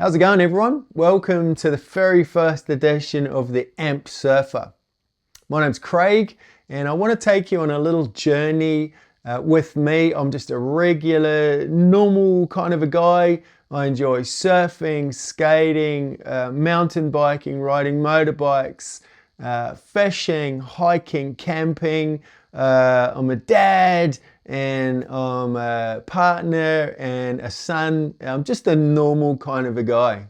How's it going, everyone? Welcome to the very first edition of the Amp Surfer. My name's Craig and I want to take you on a little journey with me. I'm just a regular, normal kind of a guy. I enjoy surfing, skating, mountain biking, riding motorbikes, fishing, hiking, camping. I'm a dad and I'm a partner and a son. I'm just a normal kind of a guy.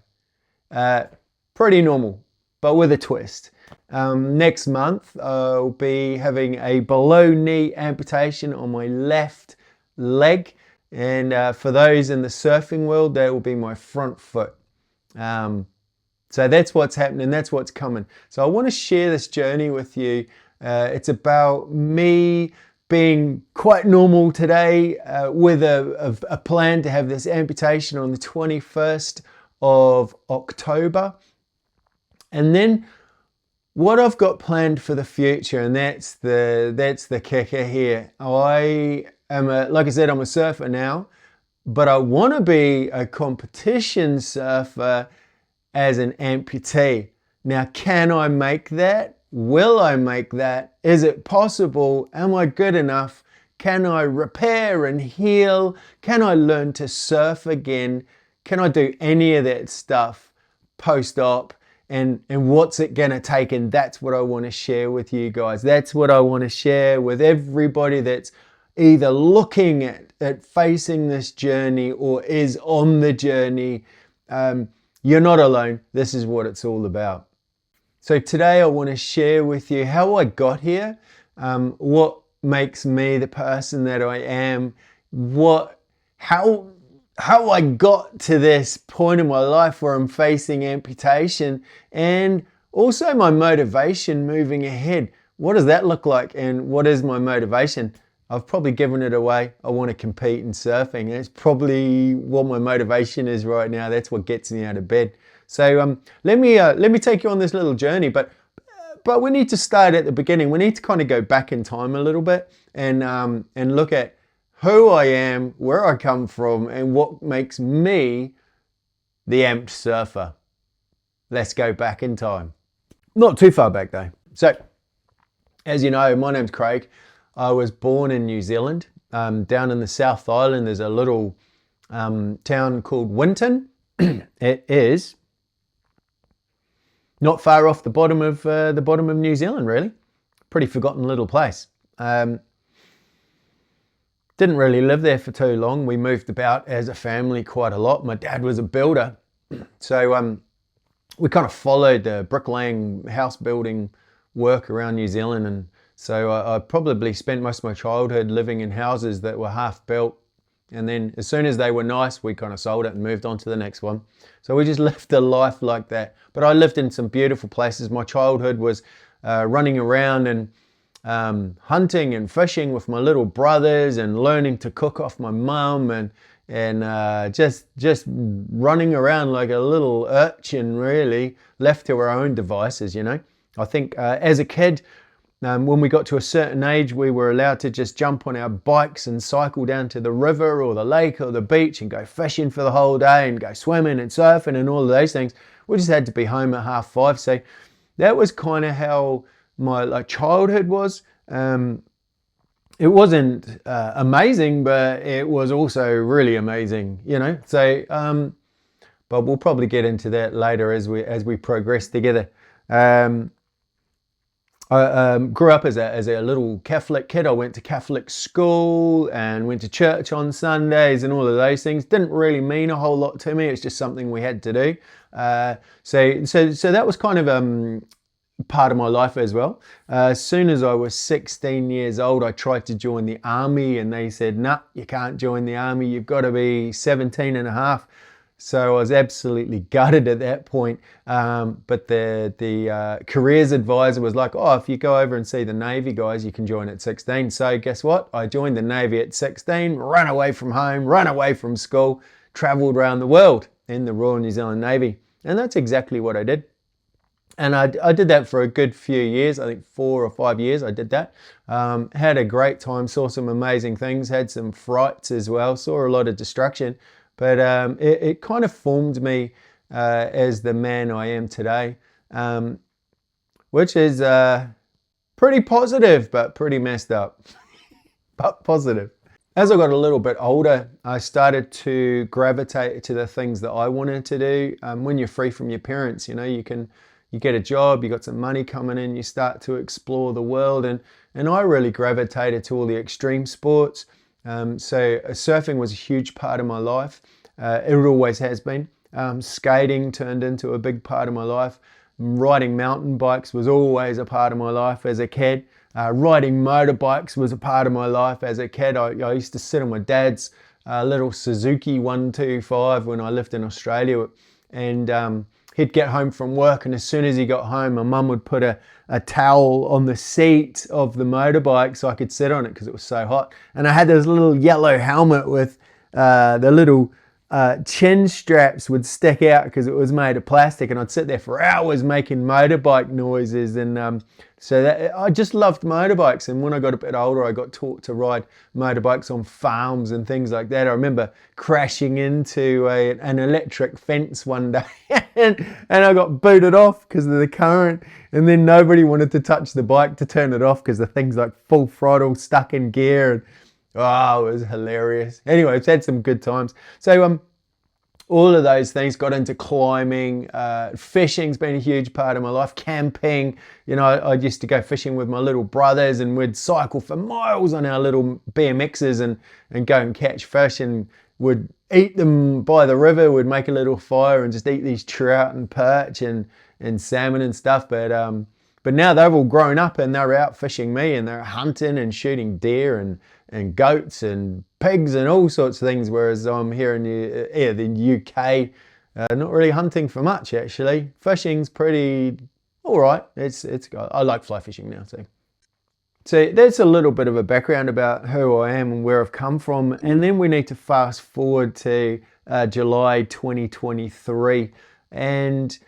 Pretty normal, but with a twist. Next month, I'll be having a below knee amputation on my left leg. And for those in the surfing world, that will be my front foot. So that's what's happening, that's what's coming. So I want to share this journey with you. It's about me being quite normal today with a plan to have this amputation on the 21st of October. And then what I've got planned for the future, and that's the kicker here. I am, like I said, I'm a surfer now, but I want to be a competition surfer as an amputee. Now, can I make that? Will I make that? Is it possible? Am I good enough? Can I repair and heal? Can I learn to surf again? Can I do any of that stuff post-op? And what's it gonna take? And that's what I want to share with you guys. That's what I want to share with everybody that's either looking at facing this journey or is on the journey. You're not alone. This is what it's all about. So today I want to share with you how I got here, what makes me the person that I am, how I got to this point in my life where I'm facing amputation, and also my motivation moving ahead. What does that look like, and what is my motivation? I've probably given it away. I want to compete in surfing. That's probably what my motivation is right now. That's what gets me out of bed. So let me take you on this little journey, but we need to start at the beginning. We need to kind of go back in time a little bit and look at who I am, where I come from, and what makes me the amped surfer. Let's go back in time. Not too far back though. So, as you know, my name's Craig. I was born in New Zealand, down in the South Island. There's a little town called Winton. It is not far off the bottom of New Zealand, really. Pretty forgotten little place. Didn't really live there for too long. We moved about as a family quite a lot. My dad was a builder, so we kind of followed the bricklaying, house building work around New Zealand, and so I probably spent most of my childhood living in houses that were half built. And then as soon as they were nice, we kind of sold it and moved on to the next one. So we just lived a life like that. But I lived in some beautiful places. My childhood was running around and hunting and fishing with my little brothers and learning to cook off my mum and just running around like a little urchin, really, left to our own devices, you know. I think as a kid, when we got to a certain age, we were allowed to just jump on our bikes and cycle down to the river or the lake or the beach and go fishing for the whole day and go swimming and surfing and all of those things. We just had to be home at 5:30. So that was kind of how my childhood was. It wasn't amazing, but it was also really amazing, you know. So, but we'll probably get into that later as we progress together. I grew up as a little Catholic kid. I went to Catholic school and went to church on Sundays and all of those things. Didn't really mean a whole lot to me. It's just something we had to do. So that was kind of part of my life as well. As soon as I was 16 years old, I tried to join the army and they said, nah, you can't join the army. You've got to be 17 and a half. So I was absolutely gutted at that point. But the careers advisor was like, oh, if you go over and see the Navy guys, you can join at 16. So guess what? I joined the Navy at 16, ran away from home, ran away from school, traveled around the world in the Royal New Zealand Navy. And that's exactly what I did. And I did that for a good few years. I think 4 or 5 years I did that. Had a great time, saw some amazing things, had some frights as well, saw a lot of destruction. But it kind of formed me as the man I am today, which is pretty positive, but pretty messed up, but positive. As I got a little bit older, I started to gravitate to the things that I wanted to do. When you're free from your parents, you get a job, you got some money coming in, you start to explore the world, and I really gravitated to all the extreme sports. So surfing was a huge part of my life. It always has been. Skating turned into a big part of my life. Riding mountain bikes was always a part of my life as a kid. Riding motorbikes was a part of my life as a kid. I used to sit on my dad's little Suzuki 125 when I lived in Australia, and he'd get home from work, and as soon as he got home, my mum would put a towel on the seat of the motorbike so I could sit on it because it was so hot. And I had this little yellow helmet with the little chin straps would stick out because it was made of plastic, and I'd sit there for hours making motorbike noises, and so that I just loved motorbikes. And when I got a bit older, I got taught to ride motorbikes on farms and things like that. I remember crashing into an electric fence one day and I got booted off because of the current, and then nobody wanted to touch the bike to turn it off because the thing's like full throttle, stuck in gear, and oh, it was hilarious. Anyway, it's had some good times. So all of those things, got into climbing. Fishing's been a huge part of my life. Camping, I used to go fishing with my little brothers, and we'd cycle for miles on our little BMXs and go and catch fish, and would eat them by the river. We'd make a little fire and just eat these trout and perch and salmon and stuff. But now they've all grown up and they're out fishing me, and they're hunting and shooting deer and goats and pigs and all sorts of things, whereas I'm here in the UK, not really hunting for much actually. Fishing's pretty all right. I like fly fishing now too. So that's a little bit of a background about who I am and where I've come from, and then we need to fast forward to July 2023, and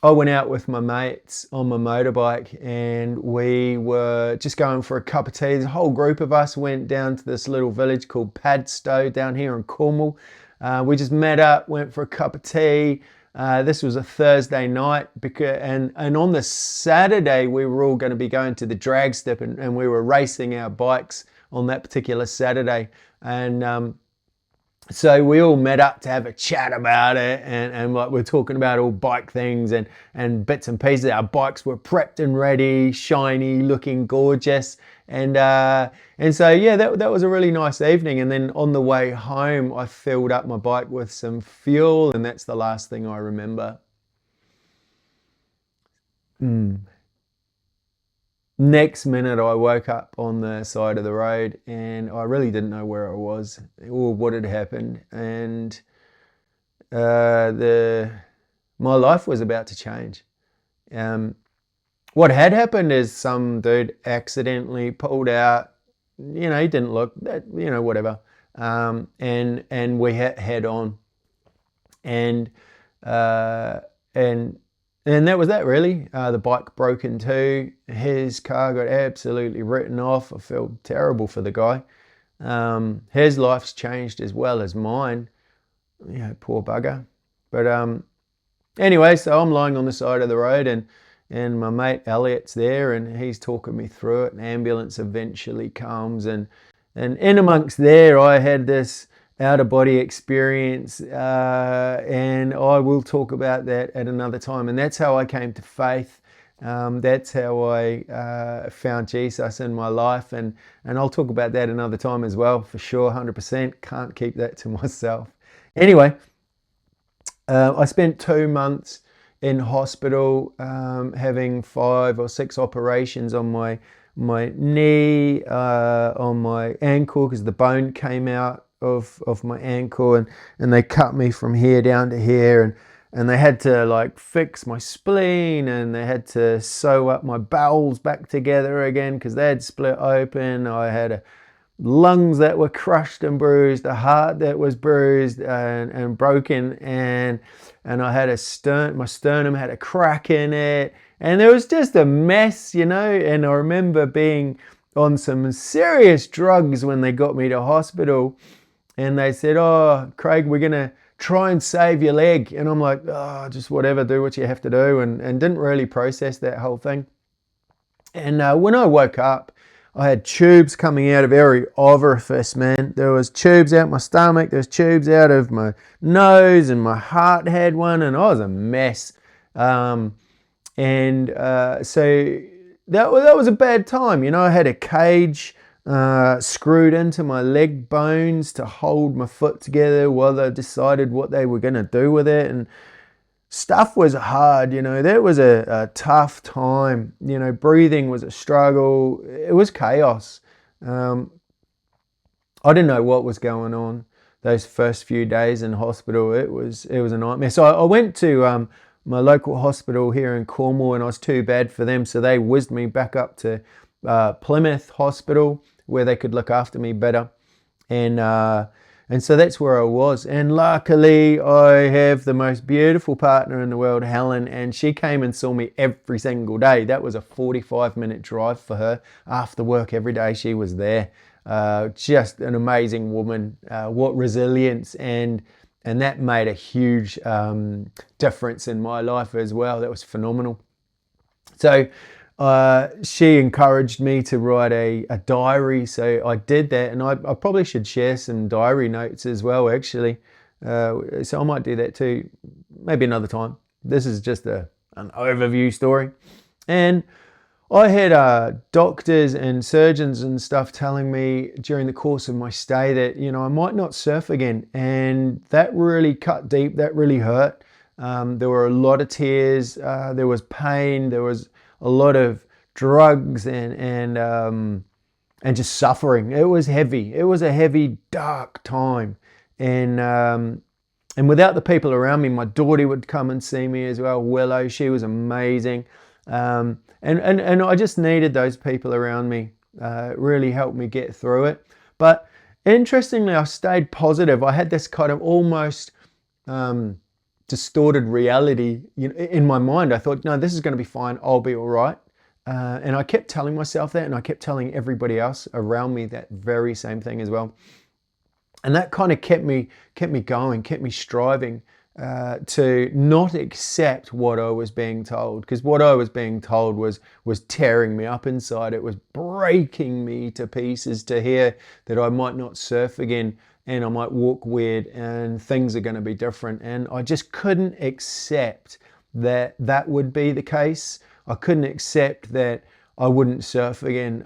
I went out with my mates on my motorbike, and we were just going for a cup of tea. The whole group of us went down to this little village called Padstow down here in Cornwall. We just met up, went for a cup of tea. This was a Thursday night, and on the Saturday we were all going to be going to the drag strip, and we were racing our bikes on that particular Saturday. And so we all met up to have a chat about it, and like we're talking about all bike things and bits and pieces. Our bikes were prepped and ready, shiny, looking gorgeous, and so yeah, that was a really nice evening. And then on the way home, I filled up my bike with some fuel, and that's the last thing I remember. Next minute, I woke up on the side of the road, and I really didn't know where I was or what had happened. And my life was about to change. What had happened is some dude accidentally pulled out. He didn't look, whatever. And we hit head on, and that was that really. The bike broke in two. His car got absolutely written off. I feel terrible for the guy. His life's changed as well as mine. Poor bugger. But anyway, so I'm lying on the side of the road, and my mate Elliot's there, and he's talking me through it. An ambulance eventually comes, and in amongst there, I had this out-of-body experience, and I will talk about that at another time. And that's how I came to faith. That's how I found Jesus in my life, and I'll talk about that another time as well, for sure, 100%. Can't keep that to myself. Anyway, I spent 2 months in hospital, having 5 or 6 operations on my knee, on my ankle, because the bone came out of my ankle, and they cut me from here down to here, and they had to fix my spleen, and they had to sew up my bowels back together again because they had split open. I had lungs that were crushed and bruised, a heart that was bruised and broken, and I had my sternum had a crack in it, and there was just a mess, and I remember being on some serious drugs when they got me to hospital. And they said, "Oh, Craig, we're going to try and save your leg. And I'm like, oh, just whatever, do what you have to do. And didn't really process that whole thing. And when I woke up, I had tubes coming out of every orifice, man. There was tubes out my stomach, there was tubes out of my nose, and my heart had one, and I was a mess. So that was a bad time. You know, I had a cage screwed into my leg bones to hold my foot together while they decided what they were going to do with it. And stuff was hard, you know. That was a tough time. You know, breathing was a struggle. It was chaos. I didn't know what was going on those first few days in hospital. It was a nightmare. So I went to my local hospital here in Cornwall, and I was too bad for them, so they whizzed me back up to Plymouth Hospital, where they could look after me better. And so that's where I was. And luckily, I have the most beautiful partner in the world, Helen, and she came and saw me every single day. That was a 45-minute drive for her. After work every day, she was there. Just an amazing woman. What resilience, and that made a huge difference in my life as well. That was phenomenal. So she encouraged me to write a diary, so I did that, and I probably should share some diary notes as well, actually. So I might do that too, maybe another time. This is just an overview story. And I had doctors and surgeons and stuff telling me during the course of my stay that, you know, I might not surf again, and that really cut deep. That really hurt. There were a lot of tears. There was pain. There was a lot of drugs and just suffering. It was heavy. It was a heavy, dark time. And without the people around me, my daughter would come and see me as well. Willow, she was amazing. And I just needed those people around me. It really helped me get through it. But interestingly, I stayed positive. I had this kind of almost distorted reality, you know, in my mind. I thought, no, this is going to be fine. I'll be all right. And I kept telling myself that, and I kept telling everybody else around me that very same thing as well. And that kind of kept me going, kept me striving to not accept what I was being told, because what I was being told was tearing me up inside. It was breaking me to pieces to hear that I might not surf again, and I might walk weird, and things are going to be different. And I just couldn't accept that that would be the case. I couldn't accept that I wouldn't surf again.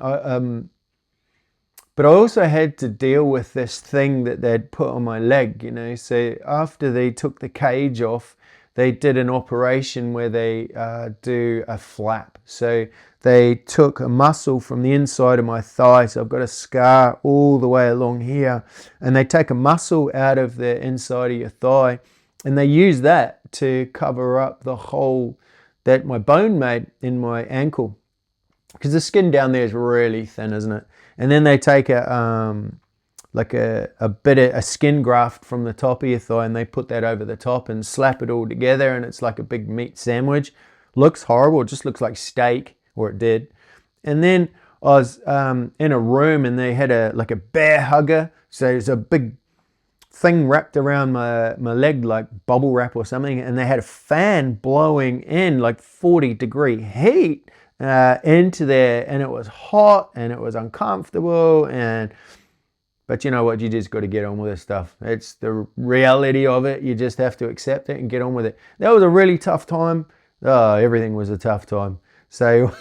But I also had to deal with this thing that they'd put on my leg, you know. So after they took the cage off, they did an operation where they do a flap. So they took a muscle from the inside of my thigh. So I've got a scar all the way along here. And they take a muscle out of the inside of your thigh, and they use that to cover up the hole that my bone made in my ankle. Because the skin down there is really thin, isn't it? And then they take a skin graft from the top of your thigh, and they put that over the top and slap it all together, and it's like a big meat sandwich. Looks horrible. It just looks like steak, or it did. And then I was in a room, and they had a bear hugger. So there's a big thing wrapped around my leg, like bubble wrap or something, and they had a fan blowing in like 40-degree heat into there, and it was hot and it was uncomfortable. But you know what, you just got to get on with this stuff. It's the reality of it. You just have to accept it and get on with it. That was a really tough time. Oh, everything was a tough time. So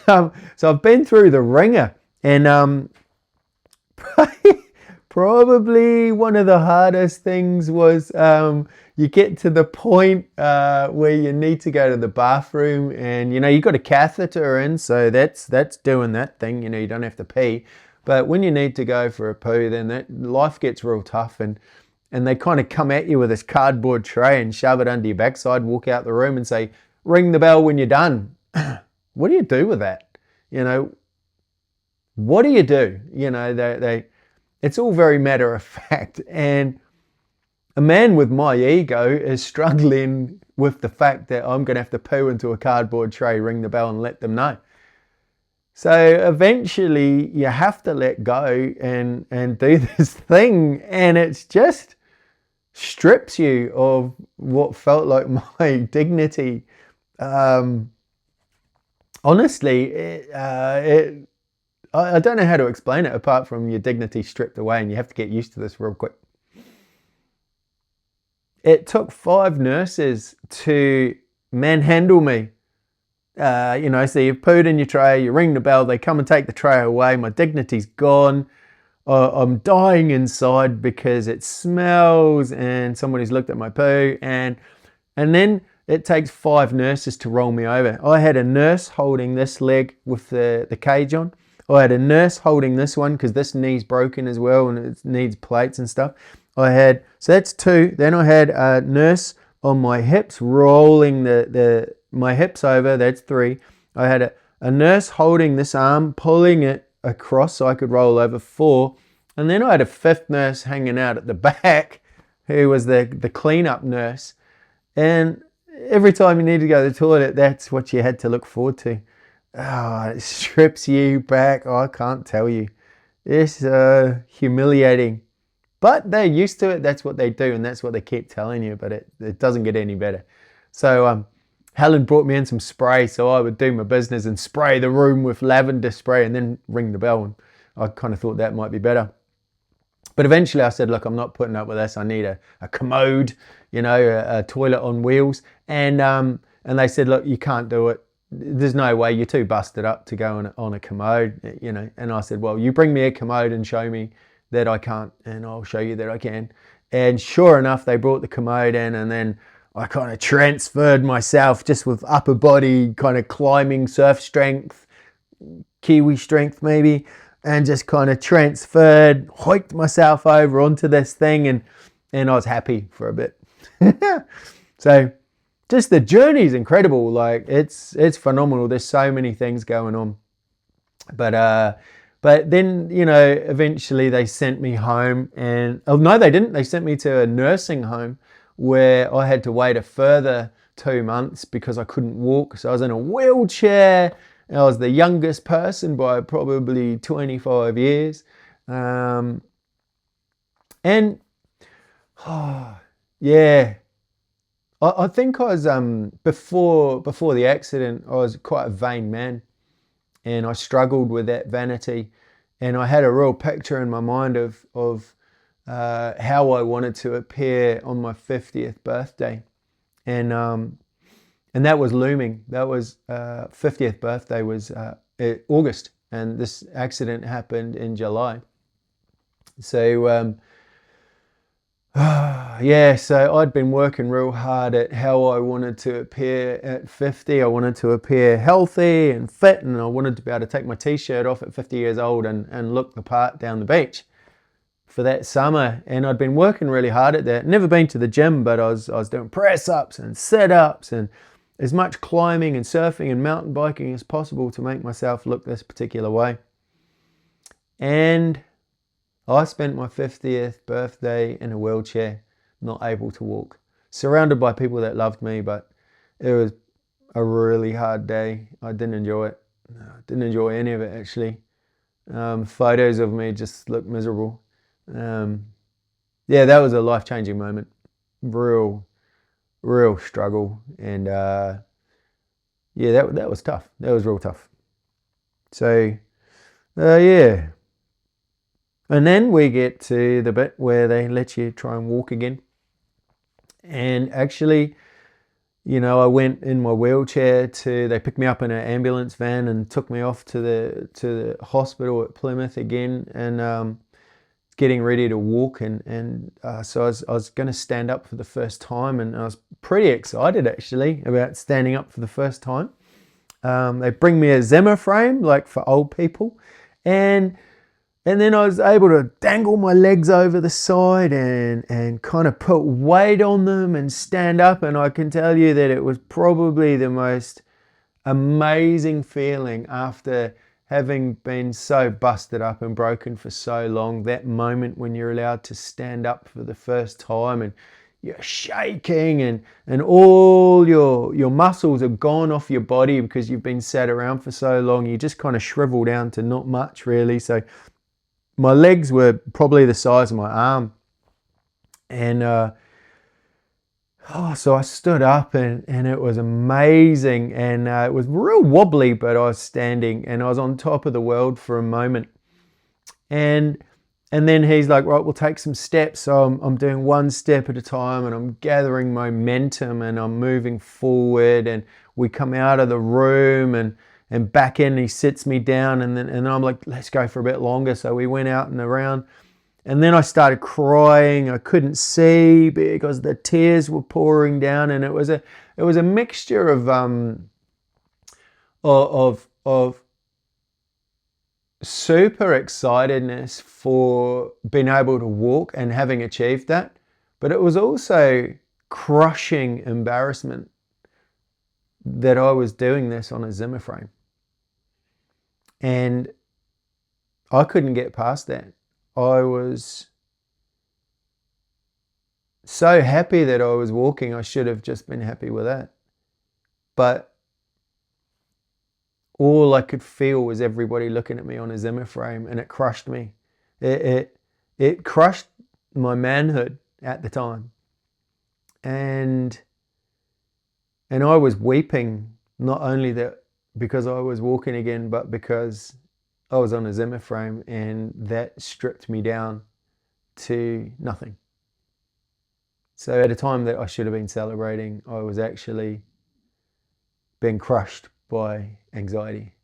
so I've been through the ringer, and probably one of the hardest things was you get to the point where you need to go to the bathroom, and you know, you got a catheter in, so that's doing that thing. You know, you don't have to pee, but when you need to go for a poo, then that life gets real tough, and they kind of come at you with this cardboard tray and shove it under your backside, walk out the room and say, ring the bell when you're done. What do you do with that? You know, what do you do? You know, it's all very matter of fact. And a man with my ego is struggling with the fact that I'm going to have to poo into a cardboard tray, ring the bell and let them know. So eventually you have to let go and do this thing. And it's just strips you of what felt like my dignity. Honestly, I don't know how to explain it apart from your dignity stripped away, and you have to get used to this real quick. It took 5 nurses to manhandle me. So you've pooed in your tray, you ring the bell, they come and take the tray away, my dignity's gone. I'm dying inside because it smells and somebody's looked at my poo, and then it takes 5 nurses to roll me over. I had a nurse holding this leg with the cage on. I had a nurse holding this one because this knee's broken as well and it needs plates and stuff. So that's 2. Then I had a nurse on my hips rolling my hips over. That's 3. I had a nurse holding this arm, pulling it across so I could roll over. 4. And then I had a 5th nurse hanging out at the back who was the cleanup nurse. And every time you need to go to the toilet, that's what you had to look forward to. Oh, it strips you back. Oh, I can't tell you. It's humiliating. But they're used to it. That's what they do, and that's what they keep telling you. But it doesn't get any better. So Helen brought me in some spray, so I would do my business and spray the room with lavender spray and then ring the bell. And I kind of thought that might be better. But eventually I said, look, I'm not putting up with this. I need a commode, a toilet on wheels. And they said, look, you can't do it. There's no way, you're too busted up to go on a commode, And I said, well, you bring me a commode and show me that I can't, and I'll show you that I can. And sure enough, they brought the commode in, and then I kind of transferred myself just with upper body, kind of climbing, surf strength, Kiwi strength maybe, and just kind of transferred, hiked myself over onto this thing, and I was happy for a bit. So just the journey is incredible. Like it's phenomenal. There's so many things going on. But then, eventually they sent me home, and oh no, they didn't. They sent me to a nursing home where I had to wait a further 2 months because I couldn't walk. So I was in a wheelchair. I was the youngest person by probably 25 years. Yeah, I think I was, before the accident, I was quite a vain man. And I struggled with that vanity, and I had a real picture in my mind of how I wanted to appear on my 50th birthday, and that was looming. That was 50th birthday was August, and this accident happened in July. So so I'd been working real hard at how I wanted to appear at 50. I wanted to appear healthy and fit, and I wanted to be able to take my t-shirt off at 50 years old and look the part down the beach for that summer. And I'd been working really hard at that. Never been to the gym, but I was doing press-ups and sit-ups and as much climbing and surfing and mountain biking as possible to make myself look this particular way. And I spent my 50th birthday in a wheelchair, not able to walk, surrounded by people that loved me, but it was a really hard day. I didn't enjoy it. I didn't enjoy any of it, actually. Photos of me just look miserable. That was a life-changing moment. Real struggle. And that was tough. That was real tough. So, And then we get to the bit where they let you try and walk again. And actually, I went in my wheelchair they picked me up in an ambulance van and took me off to the hospital at Plymouth again, and getting ready to walk. So I was going to stand up for the first time, and I was pretty excited actually about standing up for the first time. They bring me a Zimmer frame, like for old people, and then I was able to dangle my legs over the side and kind of put weight on them and stand up. And I can tell you that it was probably the most amazing feeling after having been so busted up and broken for so long. That moment when you're allowed to stand up for the first time and you're shaking and all your muscles have gone off your body because you've been sat around for so long. You just kind of shrivel down to not much really. So my legs were probably the size of my arm, and Oh, so I stood up and it was amazing, and it was real wobbly, but I was standing and I was on top of the world for a moment. And and then he's like, right, we'll take some steps. So I'm doing one step at a time and I'm gathering momentum and I'm moving forward, and we come out of the room and back in, and he sits me down, and I'm like, let's go for a bit longer. So we went out and around. And then I started crying. I couldn't see because the tears were pouring down, and it was a mixture of super excitedness for being able to walk and having achieved that, but it was also crushing embarrassment that I was doing this on a Zimmer frame, and I couldn't get past that. I was so happy that I was walking. I should have just been happy with that. But all I could feel was everybody looking at me on a Zimmer frame, and it crushed me. It crushed my manhood at the time. And I was weeping, not only that because I was walking again, but because I was on a Zimmer frame, and that stripped me down to nothing. So at a time that I should have been celebrating, I was actually being crushed by anxiety.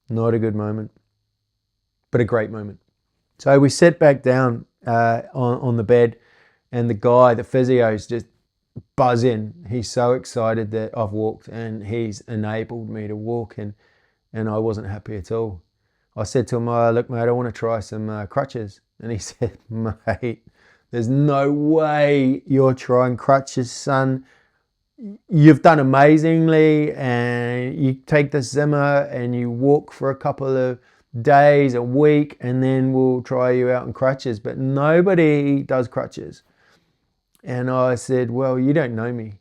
Not a good moment, but a great moment. So we sat back down on the bed, and the physio's just buzz in. He's so excited that I've walked and he's enabled me to walk, and I wasn't happy at all. I said to him, look, mate, I want to try some crutches. And he said, mate, there's no way you're trying crutches, son. You've done amazingly, and you take the Zimmer and you walk for a couple of days, a week, and then we'll try you out in crutches. But nobody does crutches. And I said, well, you don't know me.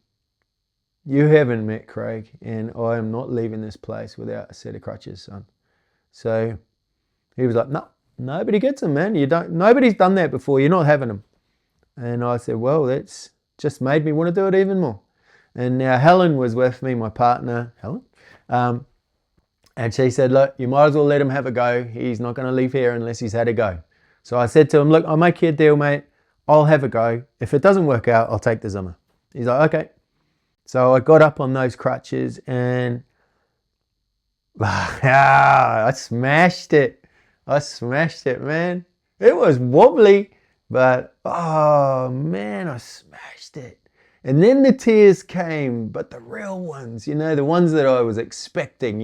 You haven't met Craig, and I am not leaving this place without a set of crutches, son. So he was like, no, nobody gets them, man. Nobody's done that before. You're not having them. And I said, well, that's just made me want to do it even more. And now Helen was with me, my partner, Helen. And she said, look, you might as well let him have a go. He's not going to leave here unless he's had a go. So I said to him, look, I'll make you a deal, mate. I'll have a go. If it doesn't work out, I'll take the Zimmer. He's like, okay. So I got up on those crutches and I smashed it. I smashed it, man. It was wobbly, but oh man, I smashed it. And then the tears came, but the real ones, the ones that I was expecting,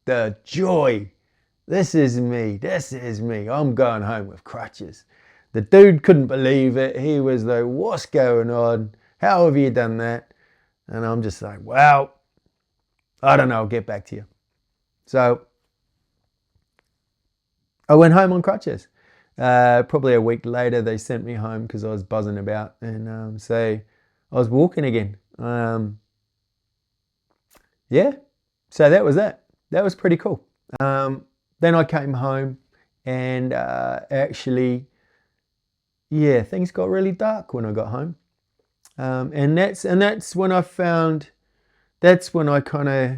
the joy. This is me. This is me. I'm going home with crutches. The dude couldn't believe it. He was like, what's going on? How have you done that? And I'm just like, well, I don't know. I'll get back to you. So I went home on crutches. Probably a week later, they sent me home because I was buzzing about. And so I was walking again. Yeah. So that was that. That was pretty cool. Then I came home and actually, yeah, things got really dark when I got home. And that's when I found, that's when I kind of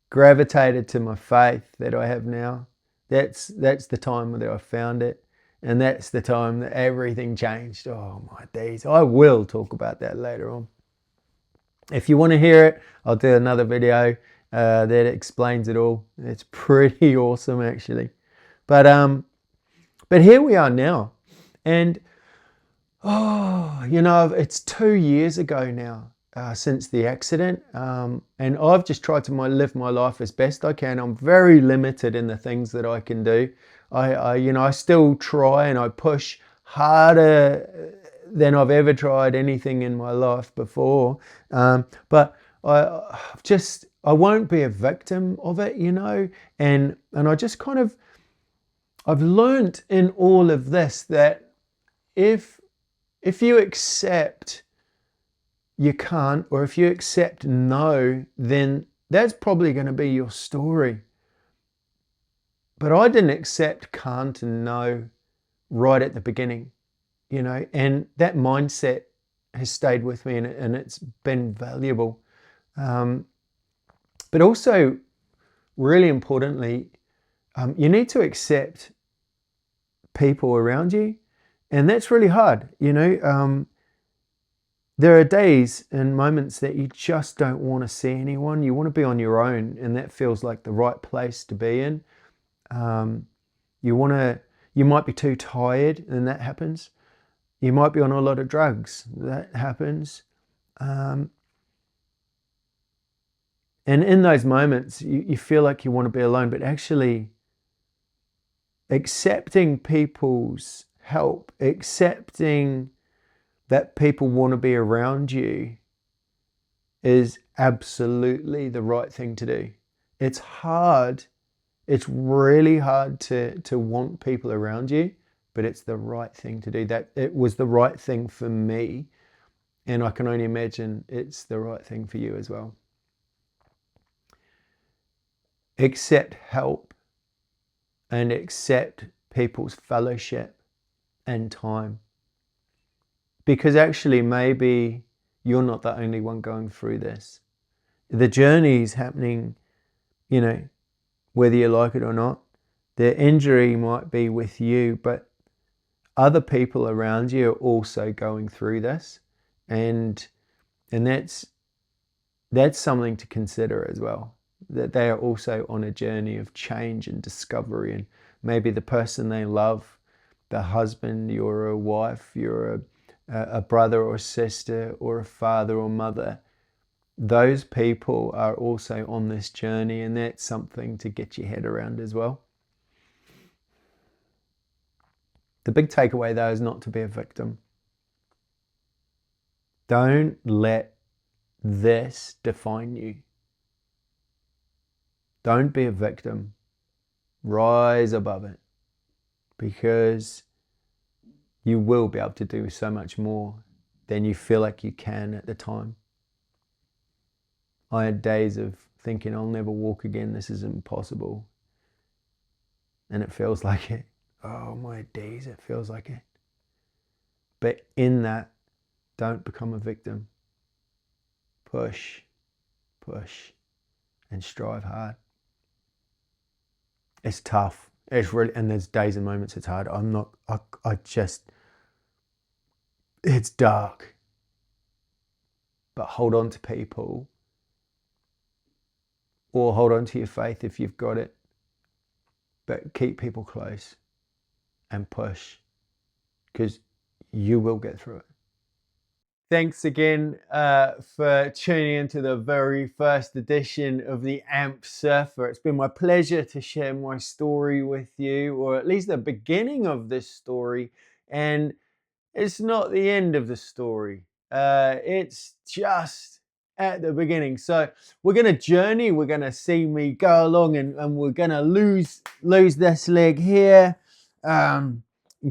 gravitated to my faith that I have now. That's the time that I found it. And that's the time that everything changed. Oh my days. I will talk about that later on. If you want to hear it, I'll do another video that explains it all. It's pretty awesome actually. But here we are now. And it's 2 years ago now since the accident. And I've just tried to live my life as best I can. I'm very limited in the things that I can do. I still try and I push harder than I've ever tried anything in my life before. But I won't be a victim of it, and I just kind of, I've learnt in all of this that if you accept you can't, or if you accept no, then that's probably going to be your story. But I didn't accept can't and no right at the beginning. and that mindset has stayed with me, and it's been valuable. But also, really importantly, you need to accept people around you, and that's really hard. There are days and moments that you just don't want to see anyone. You want to be on your own, and that feels like the right place to be in. You might be too tired, and that happens. You might be on a lot of drugs, that happens. And in those moments, you feel like you want to be alone, but actually accepting people's help, accepting that people want to be around you is absolutely the right thing to do. It's hard. It's really hard to want people around you, but it's the right thing to do. That it was the right thing for me, and I can only imagine it's the right thing for you as well. Accept help and accept people's fellowship and time. Because actually, maybe you're not the only one going through this. The journey is happening, whether you like it or not. The injury might be with you, but other people around you are also going through this. And that's something to consider as well. That they are also on a journey of change and discovery. And maybe the person they love, the husband, you're a wife, you're a brother or sister or a father or mother, those people are also on this journey, and that's something to get your head around as well. The big takeaway, though, is not to be a victim. Don't let this define you. Don't be a victim. Rise above it, because you will be able to do so much more than you feel like you can at the time. I had days of thinking, I'll never walk again, this is impossible. And it feels like it. Oh my days, it feels like it. But in that, don't become a victim. Push, and strive hard. It's tough. It's really, and there's days and moments it's hard. It's dark. But hold on to people, or hold on to your faith if you've got it. But keep people close and push, because you will get through it. Thanks again for tuning into the very first edition of the AMP Surfer. It's been my pleasure to share my story with you, or at least the beginning of this story. And it's not the end of the story. It's just at the beginning. So we're going to journey. We're going to see me go along, and we're going to lose this leg here.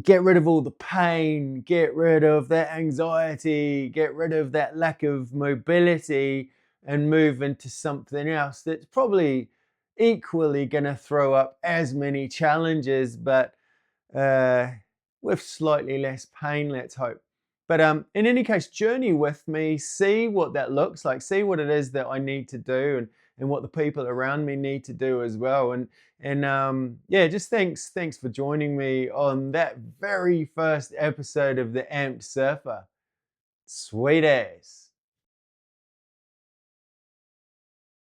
Get rid of all the pain, get rid of that anxiety, get rid of that lack of mobility, and move into something else that's probably equally going to throw up as many challenges, but with slightly less pain, let's hope. But in any case, journey with me, see what that looks like, see what it is that I need to do, and what the people around me need to do as well. And yeah, just thanks for joining me on that very first episode of the AMP Surfer. Sweet as.